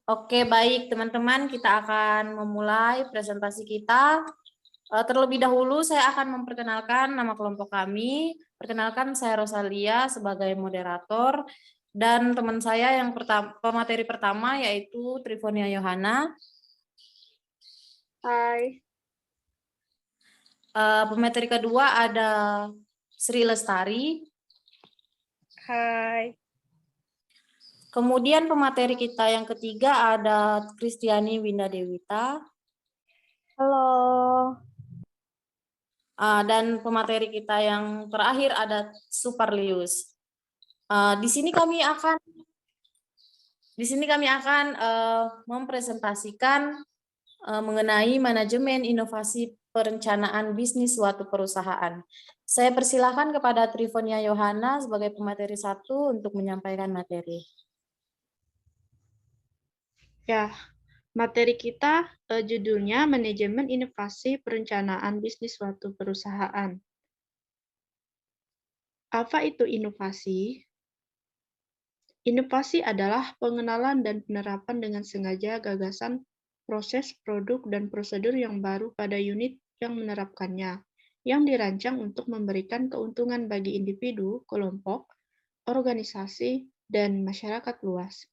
Oke, baik teman-teman, kita akan memulai presentasi kita. Terlebih dahulu saya akan memperkenalkan nama kelompok kami. Perkenalkan, saya Rosalia sebagai moderator dan teman saya yang pemateri pertama yaitu Trifonia Yohana. Hai. Pemateri kedua ada Sri Lestari. Hai. Kemudian pemateri kita yang ketiga ada Kristiani Winda Dewita. Halo. Dan pemateri kita yang terakhir ada Suparlius. Di sini kami akan mempresentasikan mengenai manajemen inovasi perencanaan bisnis suatu perusahaan. Saya persilahkan kepada Trifonia Yohana sebagai pemateri 1 untuk menyampaikan materi. Ya, materi kita judulnya Manajemen Inovasi Perencanaan Bisnis Suatu Perusahaan. Apa itu inovasi? Inovasi adalah pengenalan dan penerapan dengan sengaja gagasan, proses, produk, dan prosedur yang baru pada unit yang menerapkannya, yang dirancang untuk memberikan keuntungan bagi individu, kelompok, organisasi, dan masyarakat luas.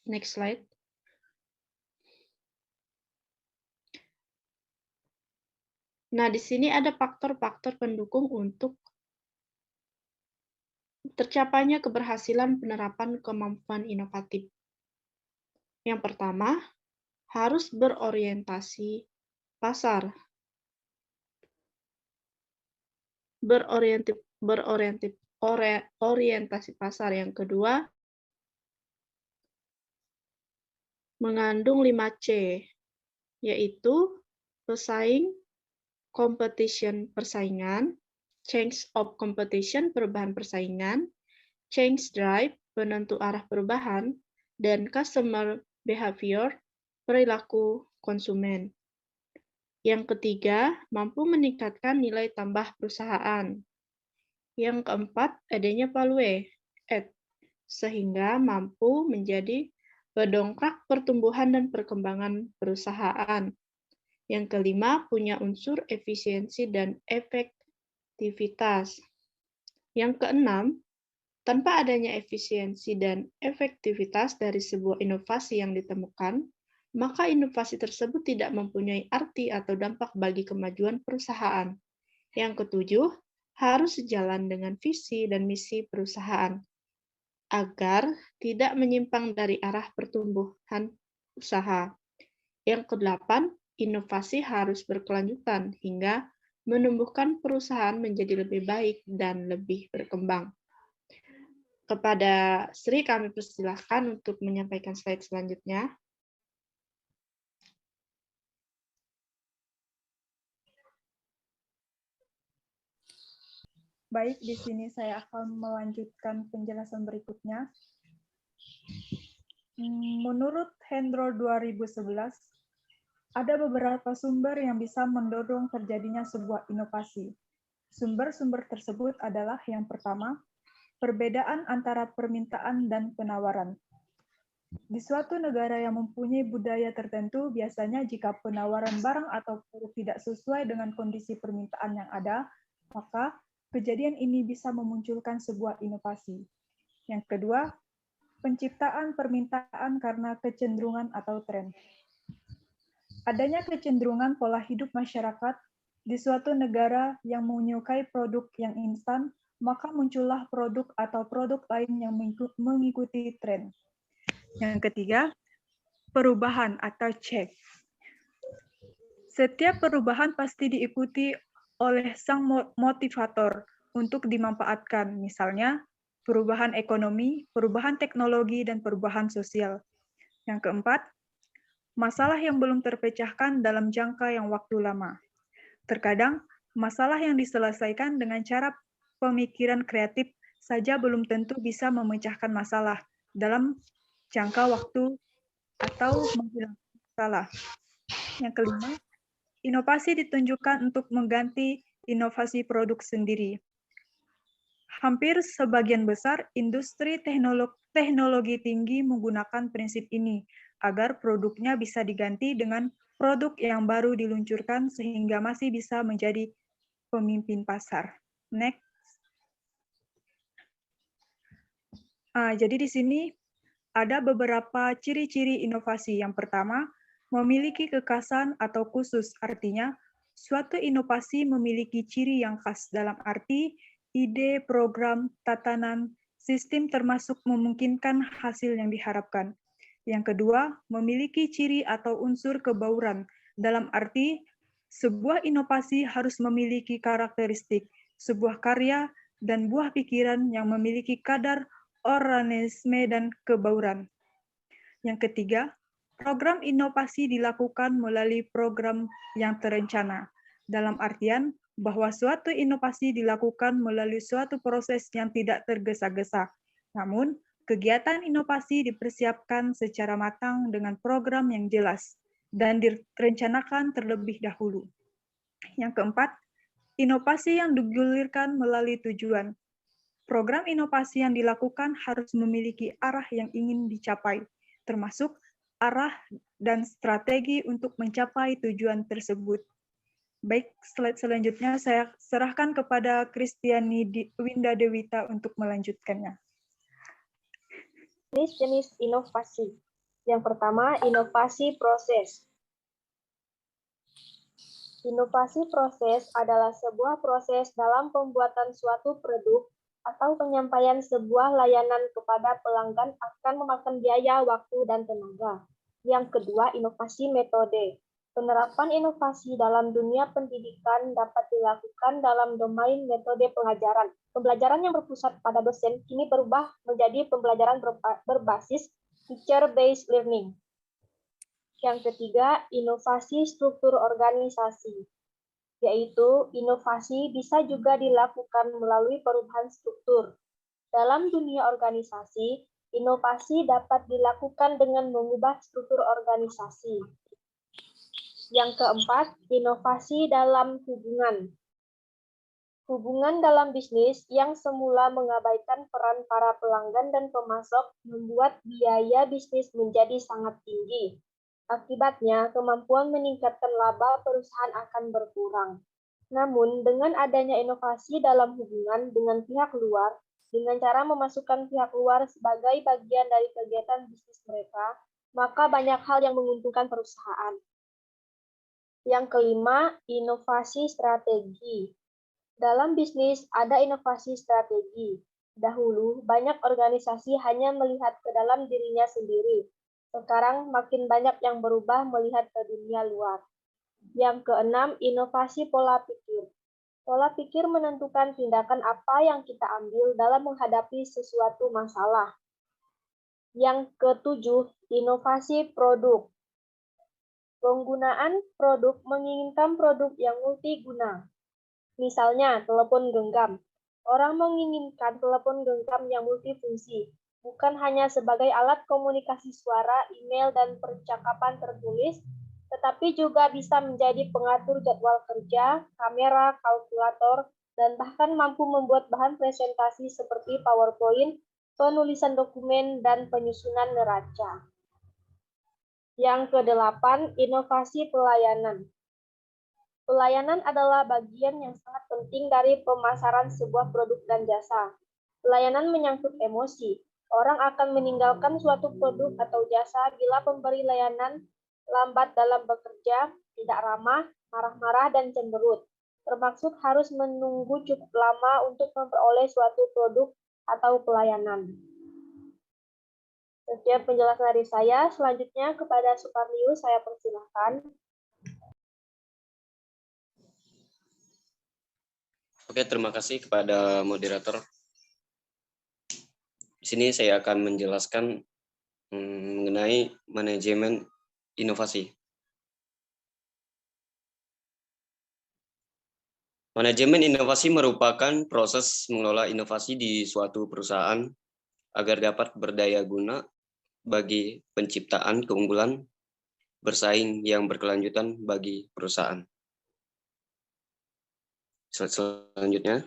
Next slide. Nah, di sini ada faktor-faktor pendukung untuk tercapainya keberhasilan penerapan kemampuan inovatif. Yang pertama, harus berorientasi pasar. Orientasi pasar. Yang kedua, mengandung 5C, yaitu pesaing, competition, persaingan, change of competition, perubahan persaingan, change drive, penentu arah perubahan, dan customer behavior, perilaku konsumen. Yang ketiga, mampu meningkatkan nilai tambah perusahaan. Yang keempat, adanya value add, sehingga mampu menjadi pendongkrak pertumbuhan dan perkembangan perusahaan. Yang kelima, punya unsur efisiensi dan efektivitas. Yang keenam, tanpa adanya efisiensi dan efektivitas dari sebuah inovasi yang ditemukan, maka inovasi tersebut tidak mempunyai arti atau dampak bagi kemajuan perusahaan. Yang ketujuh, harus sejalan dengan visi dan misi perusahaan, agar tidak menyimpang dari arah pertumbuhan usaha. Yang kedelapan, inovasi harus berkelanjutan hingga menumbuhkan perusahaan menjadi lebih baik dan lebih berkembang. Kepada Sri, kami persilahkan untuk menyampaikan slide selanjutnya. Baik, di sini saya akan melanjutkan penjelasan berikutnya. Menurut Hendro 2011, ada beberapa sumber yang bisa mendorong terjadinya sebuah inovasi. Sumber-sumber tersebut adalah yang pertama, perbedaan antara permintaan dan penawaran. Di suatu negara yang mempunyai budaya tertentu, biasanya jika penawaran barang atau produk tidak sesuai dengan kondisi permintaan yang ada, maka kejadian ini bisa memunculkan sebuah inovasi. Yang kedua, penciptaan permintaan karena kecenderungan atau tren. Adanya kecenderungan pola hidup masyarakat di suatu negara yang menyukai produk yang instan, maka muncullah produk atau produk lain yang mengikuti tren. Yang ketiga, perubahan atau change. Setiap perubahan pasti diikuti oleh sang motivator untuk dimanfaatkan, misalnya perubahan ekonomi, perubahan teknologi, dan perubahan sosial. Yang keempat, masalah yang belum terpecahkan dalam jangka yang waktu lama. Terkadang, masalah yang diselesaikan dengan cara pemikiran kreatif saja belum tentu bisa memecahkan masalah dalam jangka waktu atau menghilangkan masalah. Yang kelima, inovasi ditunjukkan untuk mengganti inovasi produk sendiri. Hampir sebagian besar industri teknologi tinggi menggunakan prinsip ini agar produknya bisa diganti dengan produk yang baru diluncurkan sehingga masih bisa menjadi pemimpin pasar. Next. Jadi di sini ada beberapa ciri-ciri inovasi. Yang pertama, memiliki kekhasan atau khusus, artinya suatu inovasi memiliki ciri yang khas dalam arti ide, program, tatanan, sistem termasuk memungkinkan hasil yang diharapkan. Yang kedua, memiliki ciri atau unsur kebauran dalam arti sebuah inovasi harus memiliki karakteristik, sebuah karya, dan buah pikiran yang memiliki kadar oranisme dan kebauran. Yang ketiga, program inovasi dilakukan melalui program yang terencana, dalam artian bahwa suatu inovasi dilakukan melalui suatu proses yang tidak tergesa-gesa. Namun, kegiatan inovasi dipersiapkan secara matang dengan program yang jelas dan direncanakan terlebih dahulu. Yang keempat, inovasi yang digulirkan melalui tujuan. Program inovasi yang dilakukan harus memiliki arah yang ingin dicapai, termasuk arah dan strategi untuk mencapai tujuan tersebut. Baik, slide selanjutnya saya serahkan kepada Kristiani Winda Dewita untuk melanjutkannya. Jenis-jenis inovasi. Yang pertama, inovasi proses. Inovasi proses adalah sebuah proses dalam pembuatan suatu produk atau penyampaian sebuah layanan kepada pelanggan akan memakan biaya, waktu, dan tenaga. Yang kedua, inovasi metode. Penerapan inovasi dalam dunia pendidikan dapat dilakukan dalam domain metode pelajaran. Pembelajaran yang berpusat pada dosen kini berubah menjadi pembelajaran berbasis teacher-based learning. Yang ketiga, inovasi struktur organisasi, yaitu inovasi bisa juga dilakukan melalui perubahan struktur. Dalam dunia organisasi, inovasi dapat dilakukan dengan mengubah struktur organisasi. Yang keempat, inovasi dalam hubungan. Hubungan dalam bisnis yang semula mengabaikan peran para pelanggan dan pemasok membuat biaya bisnis menjadi sangat tinggi. Akibatnya, kemampuan meningkatkan laba perusahaan akan berkurang. Namun, dengan adanya inovasi dalam hubungan dengan pihak luar, dengan cara memasukkan pihak luar sebagai bagian dari kegiatan bisnis mereka, maka banyak hal yang menguntungkan perusahaan. Yang kelima, inovasi strategi. Dalam bisnis, ada inovasi strategi. Dahulu, banyak organisasi hanya melihat ke dalam dirinya sendiri. Sekarang makin banyak yang berubah melihat ke dunia luar. Yang keenam, inovasi pola pikir. Pola pikir menentukan tindakan apa yang kita ambil dalam menghadapi sesuatu masalah. Yang ketujuh, inovasi produk. Penggunaan produk menginginkan produk yang multiguna. Misalnya, telepon genggam. Orang menginginkan telepon genggam yang multifungsi, bukan hanya sebagai alat komunikasi suara, email, dan percakapan tertulis, tetapi juga bisa menjadi pengatur jadwal kerja, kamera, kalkulator, dan bahkan mampu membuat bahan presentasi seperti PowerPoint, penulisan dokumen, dan penyusunan neraca. Yang kedelapan, inovasi pelayanan. Pelayanan adalah bagian yang sangat penting dari pemasaran sebuah produk dan jasa. Pelayanan menyangkut emosi. Orang akan meninggalkan suatu produk atau jasa bila pemberi layanan lambat dalam bekerja, tidak ramah, marah-marah, dan cemberut. Termaksud harus menunggu cukup lama untuk memperoleh suatu produk atau pelayanan. Sekian penjelasan dari saya. Selanjutnya kepada Suparlius saya persilahkan. Oke, terima kasih kepada moderator. Di sini saya akan menjelaskan mengenai manajemen inovasi. Manajemen inovasi merupakan proses mengelola inovasi di suatu perusahaan agar dapat berdaya guna bagi penciptaan keunggulan bersaing yang berkelanjutan bagi perusahaan. Selanjutnya,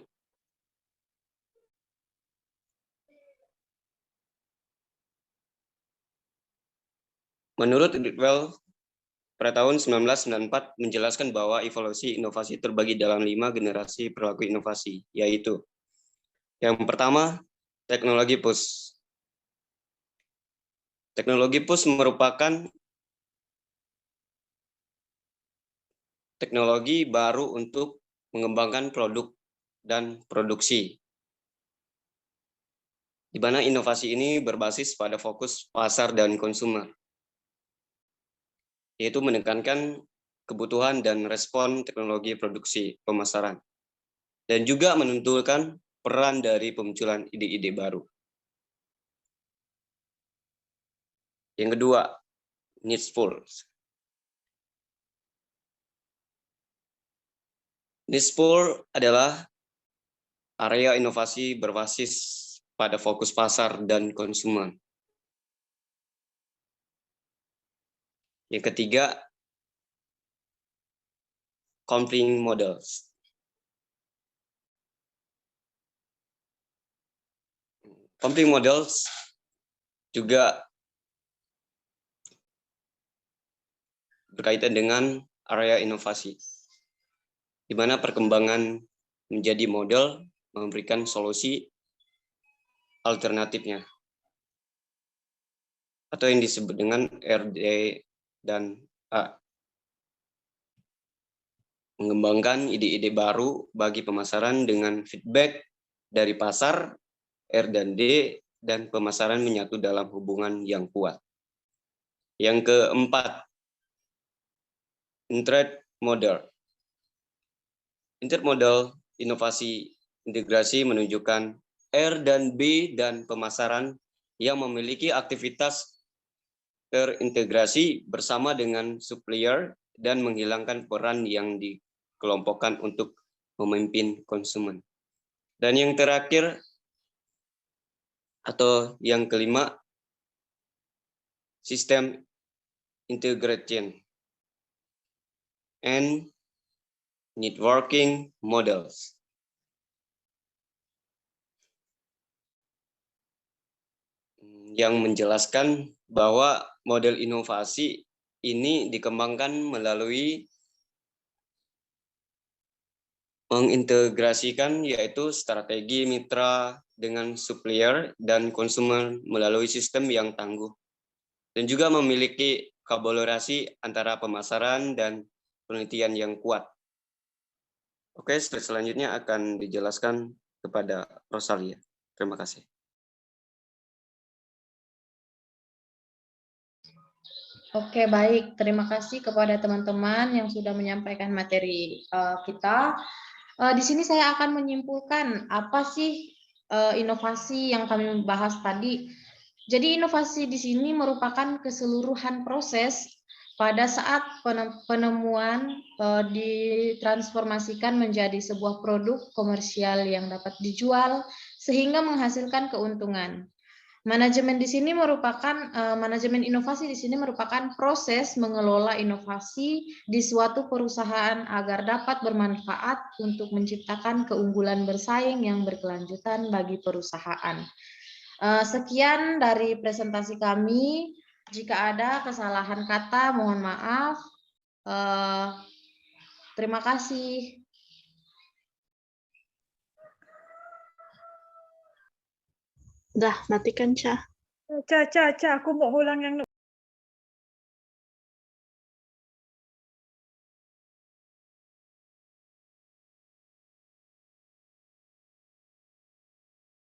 Menurut Ridwell, pada tahun 1994 menjelaskan bahwa evolusi inovasi terbagi dalam 5 generasi perilaku inovasi, yaitu yang pertama, teknologi push. Teknologi push merupakan teknologi baru untuk mengembangkan produk dan produksi, di mana inovasi ini berbasis pada fokus pasar dan konsumer, yaitu menekankan kebutuhan dan respon teknologi produksi pemasaran, dan juga menentukan peran dari pemunculan ide-ide baru. Yang kedua, needful. Needful adalah area inovasi berbasis pada fokus pasar dan konsumen. Yang ketiga, conflicting models. Conflicting models juga berkaitan dengan area inovasi, di mana perkembangan menjadi model memberikan solusi alternatifnya, atau yang disebut dengan RD dan A. Mengembangkan ide-ide baru bagi pemasaran dengan feedback dari pasar, R dan D, dan pemasaran menyatu dalam hubungan yang kuat. Yang keempat, intermodal. Intermodal inovasi integrasi menunjukkan R dan B dan pemasaran yang memiliki aktivitas terintegrasi bersama dengan supplier dan menghilangkan peran yang dikelompokkan untuk memimpin konsumen. Dan yang terakhir atau yang kelima, sistem integration and networking models. Yang menjelaskan bahwa model inovasi ini dikembangkan melalui mengintegrasikan yaitu strategi mitra dengan supplier dan konsumen melalui sistem yang tangguh, dan juga memiliki kolaborasi antara pemasaran dan penelitian yang kuat. Oke, slide selanjutnya akan dijelaskan kepada Rosalia. Terima kasih. Oke, baik. Terima kasih kepada teman-teman yang sudah menyampaikan materi kita. Di sini saya akan menyimpulkan apa sih inovasi yang kami bahas tadi. Jadi inovasi di sini merupakan keseluruhan proses pada saat penemuan ditransformasikan menjadi sebuah produk komersial yang dapat dijual sehingga menghasilkan keuntungan. Manajemen di sini merupakan manajemen inovasi di sini merupakan proses mengelola inovasi di suatu perusahaan agar dapat bermanfaat untuk menciptakan keunggulan bersaing yang berkelanjutan bagi perusahaan. Sekian dari presentasi kami. Jika ada kesalahan kata, mohon maaf. Terima kasih. Dah, matikan, Ca. Ca, aku mau ulang yang